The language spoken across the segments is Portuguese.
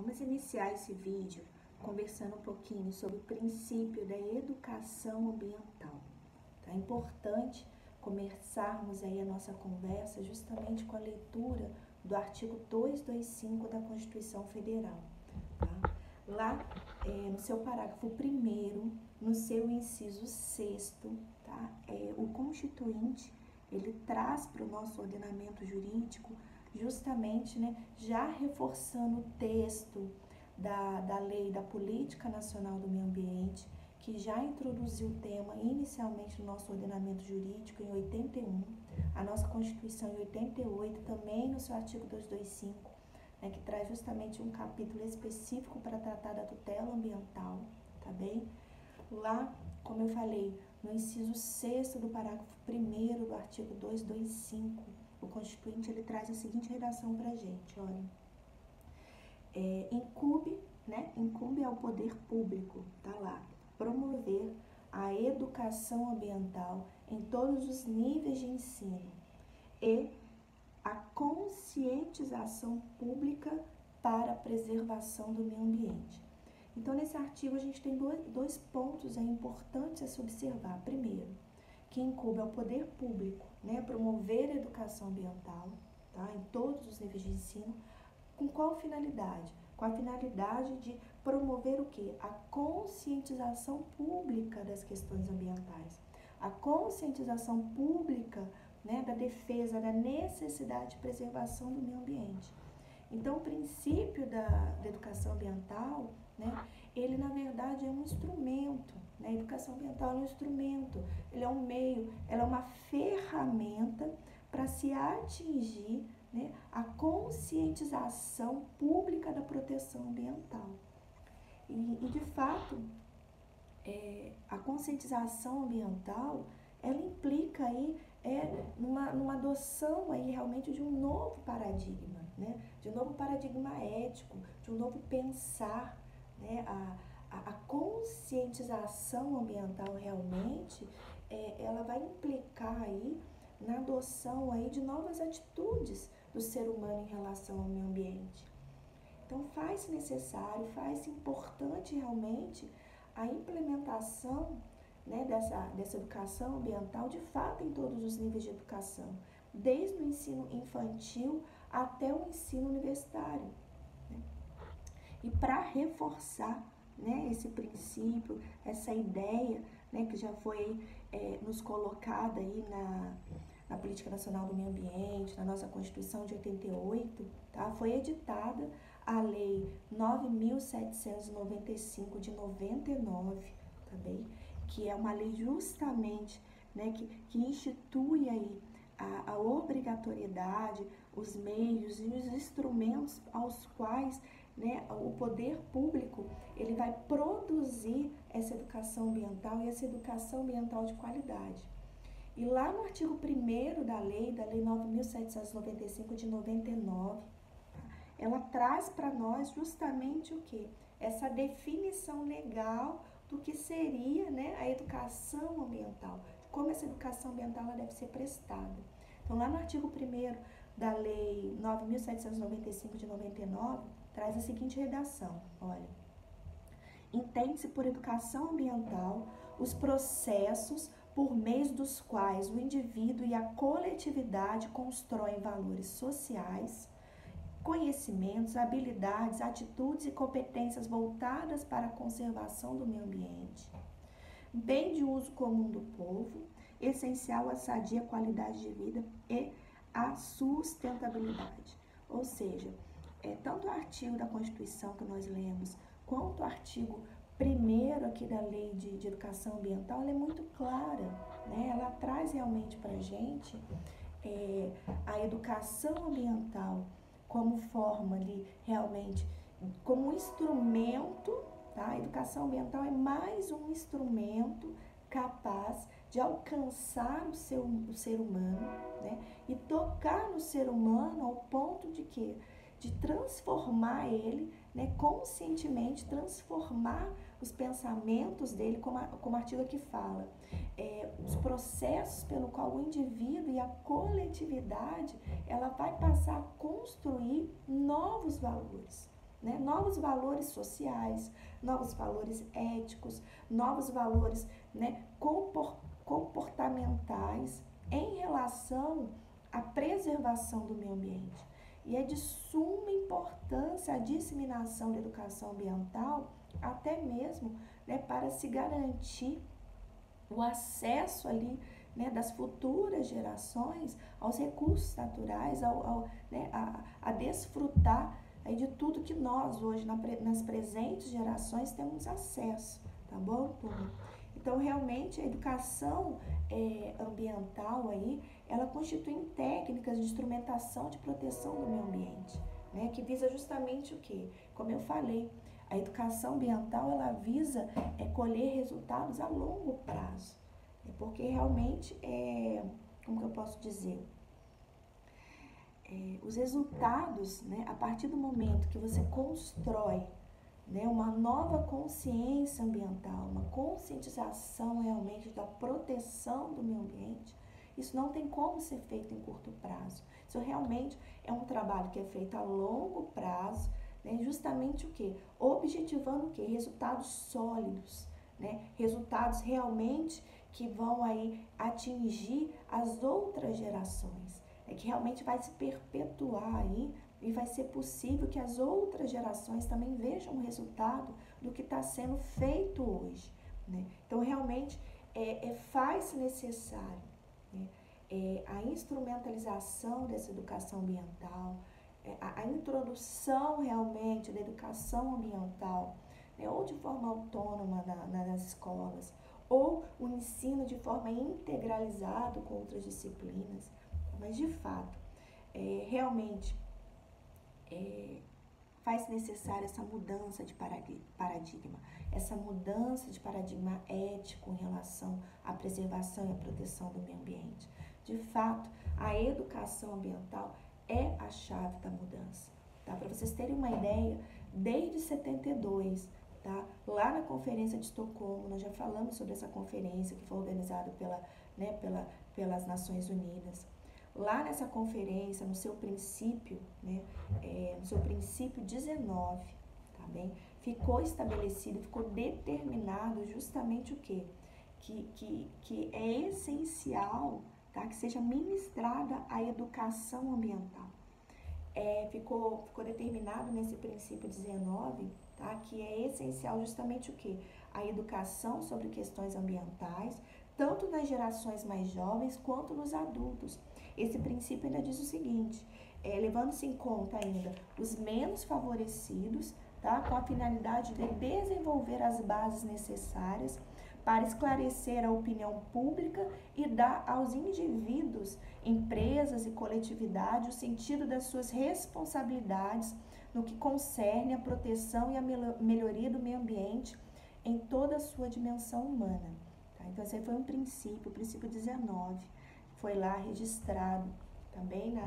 Vamos iniciar esse vídeo conversando um pouquinho sobre o princípio da educação ambiental. É importante começarmos aí a nossa conversa justamente com a leitura do artigo 225 da Constituição Federal. Tá? Lá, no seu parágrafo 1º, no seu inciso 6º, tá? O Constituinte, ele traz para o nosso ordenamento jurídico justamente, já reforçando o texto da Lei da Política Nacional do Meio Ambiente, que já introduziu o tema inicialmente no nosso ordenamento jurídico em 81, a nossa Constituição em 88, também no seu artigo 225, que traz justamente um capítulo específico para tratar da tutela ambiental, tá bem? Lá, como eu falei, no inciso 6º do parágrafo 1º do artigo 225, o Constituinte ele traz a seguinte redação para a gente, olha. Incumbe ao poder público, tá lá, promover a educação ambiental em todos os níveis de ensino e a conscientização pública para a preservação do meio ambiente. Então, nesse artigo, a gente tem dois pontos importantes a se observar. Primeiro, que incumbe ao poder público, promover a educação ambiental, tá, em todos os níveis de ensino. Com qual finalidade? Com a finalidade de promover o quê? A conscientização pública das questões ambientais. A conscientização pública, da defesa, da necessidade de preservação do meio ambiente. Então, o princípio da educação ambiental, ele, na verdade, é um instrumento. A educação ambiental é um instrumento, ele é um meio, ela é uma ferramenta para se atingir a conscientização pública da proteção ambiental. E de fato, a conscientização ambiental, ela implica aí numa adoção aí realmente de um novo paradigma, de um novo paradigma ético, de um novo pensar, a conscientização ambiental realmente, ela vai implicar aí na adoção aí de novas atitudes do ser humano em relação ao meio ambiente. Então, faz-se necessário, faz-se importante realmente a implementação dessa educação ambiental, de fato, em todos os níveis de educação, desde o ensino infantil até o ensino universitário. E para reforçar esse princípio, essa ideia que já foi nos colocada aí na Política Nacional do Meio Ambiente, na nossa Constituição de 88, tá? Foi editada a Lei 9.795 de 99, tá bem? Que é uma lei justamente que institui aí a obrigatoriedade, os meios e os instrumentos aos quais o poder público ele vai produzir essa educação ambiental e essa educação ambiental de qualidade. E lá no artigo 1º da lei 9.795 de 99, ela traz para nós justamente o quê? Essa definição legal do que seria a educação ambiental, como essa educação ambiental ela deve ser prestada. Então, lá no artigo 1º da lei 9.795 de 99, traz a seguinte redação, olha. Entende-se por educação ambiental os processos por meio dos quais o indivíduo e a coletividade constroem valores sociais, conhecimentos, habilidades, atitudes e competências voltadas para a conservação do meio ambiente, bem de uso comum do povo, essencial à sadia qualidade de vida e à sustentabilidade. Ou seja, tanto o artigo da Constituição que nós lemos, quanto o artigo 1º aqui da Lei de Educação Ambiental, ela é muito clara, Ela traz realmente para a gente a educação ambiental como forma ali, realmente, como um instrumento, tá? A educação ambiental é mais um instrumento capaz de alcançar o ser humano, e tocar no ser humano ao ponto de quê? De transformar ele, conscientemente, transformar os pensamentos dele, como o artigo aqui fala, os processos pelo qual o indivíduo e a coletividade, ela vai passar a construir novos valores, né, novos valores sociais, novos valores éticos, novos valores, né, comportamentais em relação à preservação do meio ambiente. E é de suma importância a disseminação da educação ambiental, até mesmo, né, para se garantir o acesso ali, né, das futuras gerações aos recursos naturais, né, a desfrutar aí de tudo que nós hoje, nas presentes gerações, temos acesso, tá bom, turma? Então, realmente, a educação ambiental aí, ela constitui técnicas de instrumentação de proteção do meio ambiente, né, que visa justamente o quê? Como eu falei, a educação ambiental, ela visa colher resultados a longo prazo, porque realmente, como que eu posso dizer? Os resultados, né, a partir do momento que você constrói, né, uma nova consciência ambiental, uma conscientização realmente da proteção do meio ambiente, isso não tem como ser feito em curto prazo. Isso realmente é um trabalho que é feito a longo prazo, né, justamente o quê? Objetivando o quê? Resultados sólidos, né, resultados realmente que vão aí atingir as outras gerações, que realmente vai se perpetuar aí, e vai ser possível que as outras gerações também vejam o resultado do que está sendo feito hoje, né? Então, realmente, faz-se necessário, né, a instrumentalização dessa educação ambiental, a introdução realmente da educação ambiental, né, ou de forma autônoma nas escolas, ou o ensino de forma integralizado com outras disciplinas, mas de fato, realmente faz necessária essa mudança de paradigma, essa mudança de paradigma ético em relação à preservação e à proteção do meio ambiente. De fato, a educação ambiental é a chave da mudança. Tá? Para vocês terem uma ideia, desde 72, tá? Lá na Conferência de Estocolmo, nós já falamos sobre essa conferência que foi organizada pelas Nações Unidas. Lá nessa conferência, no seu princípio, né, no seu princípio 19, tá bem? Ficou estabelecido, ficou determinado justamente o quê? Que é essencial, tá, que seja ministrada a educação ambiental. Ficou determinado nesse princípio 19, tá, que é essencial justamente o quê? A educação sobre questões ambientais, tanto nas gerações mais jovens quanto nos adultos. Esse princípio ainda diz o seguinte, levando-se em conta ainda os menos favorecidos, tá, com a finalidade de desenvolver as bases necessárias para esclarecer a opinião pública e dar aos indivíduos, empresas e coletividade o sentido das suas responsabilidades no que concerne a proteção e a melhoria do meio ambiente em toda a sua dimensão humana. Tá? Então, esse aí foi um princípio, o princípio 19, foi lá registrado também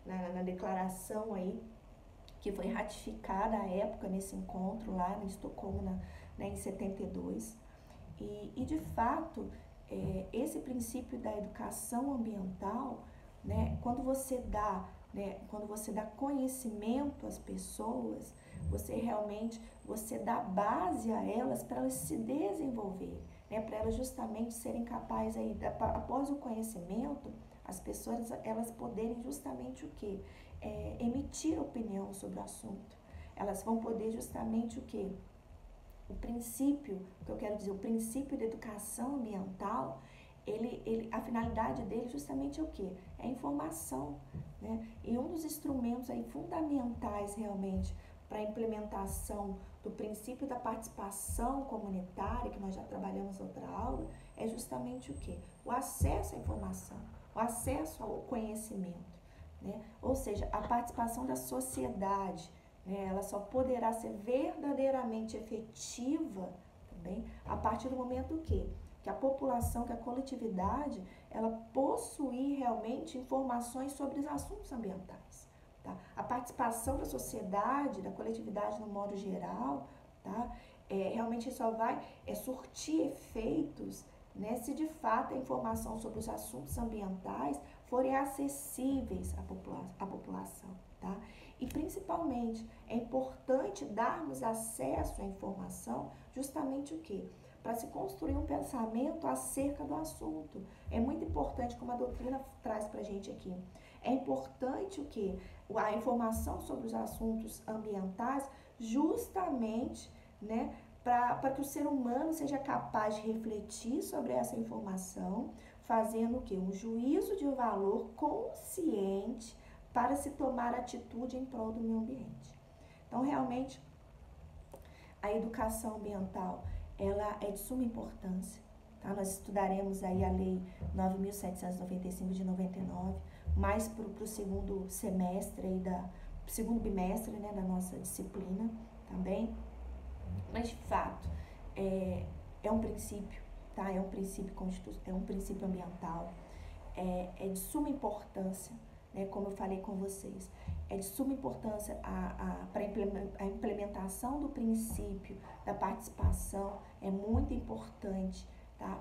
na declaração aí, que foi ratificada à época nesse encontro lá em Estocolmo, em 72. E de fato, esse princípio da educação ambiental, né, quando você dá conhecimento às pessoas, você dá base a elas para elas se desenvolverem, né, para elas justamente serem capazes aí, após o conhecimento, as pessoas elas poderem justamente o quê? Emitir opinião sobre o assunto. Elas vão poder justamente o quê? O princípio, o que eu quero dizer, o princípio da educação ambiental, a finalidade dele justamente é o quê? É a informação, né? E um dos instrumentos aí fundamentais realmente para a implementação do princípio da participação comunitária, que nós já trabalhamos em outra aula, é justamente o quê? O acesso à informação, o acesso ao conhecimento, né? Ou seja, a participação da sociedade, né? Ela só poderá ser verdadeiramente efetiva também a partir do momento que a população, que a coletividade, ela possuir realmente informações sobre os assuntos ambientais. Tá? A participação da sociedade, da coletividade no modo geral, tá? Realmente só vai surtir efeitos, né, se de fato a informação sobre os assuntos ambientais forem acessíveis à população, tá? E principalmente é importante darmos acesso à informação justamente o quê? Para se construir um pensamento acerca do assunto. É muito importante, como a doutrina traz para a gente aqui, é importante o quê? A informação sobre os assuntos ambientais justamente, né, para que o ser humano seja capaz de refletir sobre essa informação, fazendo o quê? Um juízo de valor consciente para se tomar atitude em prol do meio ambiente. Então, realmente, a educação ambiental, ela é de suma importância, tá? Nós estudaremos aí a Lei 9.795 de 99, mais para o segundo semestre, aí segundo bimestre, né, da nossa disciplina também. Mas, de fato, é um princípio, tá? É um princípio ambiental, é de suma importância, né, como eu falei com vocês, é de suma importância para a implementação do princípio da participação, é muito importante, tá?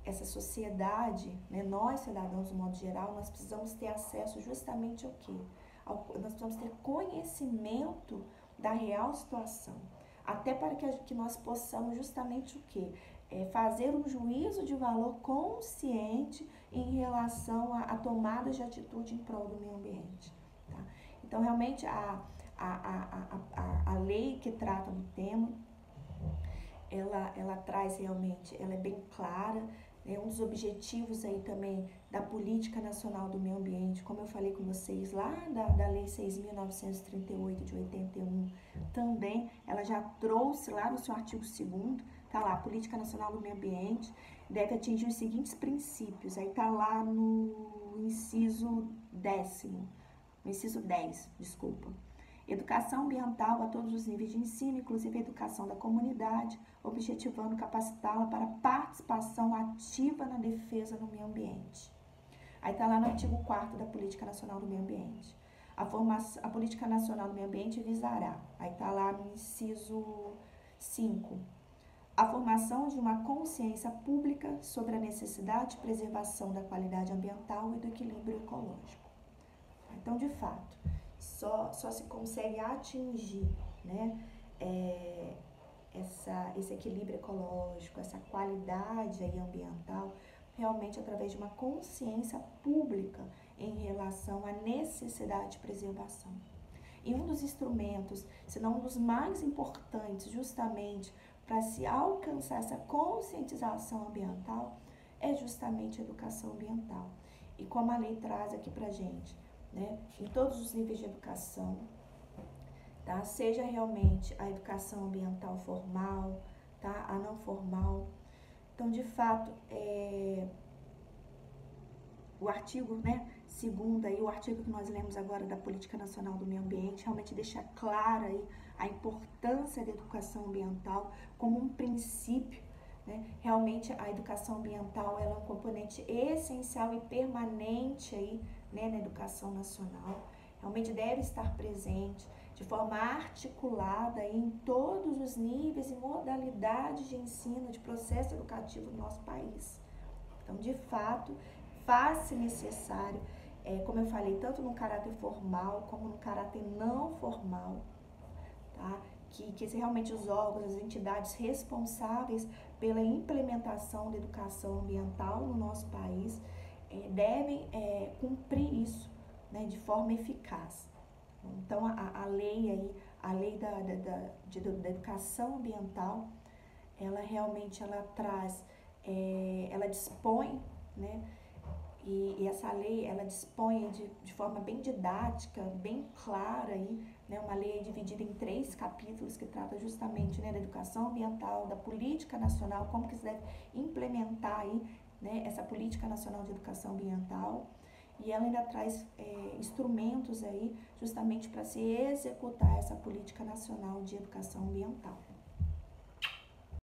Essa sociedade, né, nós cidadãos, de modo geral, nós precisamos ter acesso justamente ao quê? Nós precisamos ter conhecimento da real situação, até para que nós possamos justamente o quê? Fazer um juízo de valor consciente em relação a tomadas de atitude em prol do meio ambiente. Tá? Então, realmente, a lei que trata do tema, ela traz realmente, ela é bem clara, né? Um dos objetivos aí também da Política Nacional do Meio Ambiente, como eu falei com vocês lá da Lei 6.938 de 81, também ela já trouxe lá no seu artigo 2º, tá lá, a Política Nacional do Meio Ambiente deve atingir os seguintes princípios, aí tá lá no inciso 10, desculpa. Educação ambiental a todos os níveis de ensino, inclusive a educação da comunidade, objetivando capacitá-la para participação ativa na defesa do meio ambiente. Aí está lá no artigo 4º da Política Nacional do Meio Ambiente. A Política Nacional do Meio Ambiente visará, aí está lá no inciso 5, a formação de uma consciência pública sobre a necessidade de preservação da qualidade ambiental e do equilíbrio ecológico. Então, de fato, só se consegue atingir, né, esse equilíbrio ecológico, essa qualidade aí ambiental, realmente através de uma consciência pública em relação à necessidade de preservação. E um dos instrumentos, se não um dos mais importantes, justamente para se alcançar essa conscientização ambiental, é justamente a educação ambiental. E como a lei traz aqui para a gente, né, em todos os níveis de educação, tá? Seja realmente a educação ambiental formal, tá? A não formal. Então, de fato, o artigo, né, segundo aí, o artigo que nós lemos agora da Política Nacional do Meio Ambiente, realmente deixa clara aí a importância da educação ambiental como um princípio, né? Realmente a educação ambiental ela é um componente essencial e permanente aí, né, na educação nacional. Realmente deve estar presente de forma articulada aí em todos os níveis e modalidades de ensino, de processo educativo do nosso país. Então, de fato, faz-se necessário, como eu falei, tanto no caráter formal como no caráter não formal, tá? Que realmente os órgãos, as entidades responsáveis pela implementação da educação ambiental no nosso país devem cumprir isso, né, de forma eficaz. Então, a lei aí, a lei da educação ambiental, ela realmente traz, ela dispõe, né, e essa lei, ela dispõe de forma bem didática, bem clara aí, né, uma lei dividida em 3 capítulos que trata justamente, né, da educação ambiental, da política nacional, como que se deve implementar aí, né, essa política nacional de educação ambiental, e ela ainda traz instrumentos aí justamente para se executar essa política nacional de educação ambiental.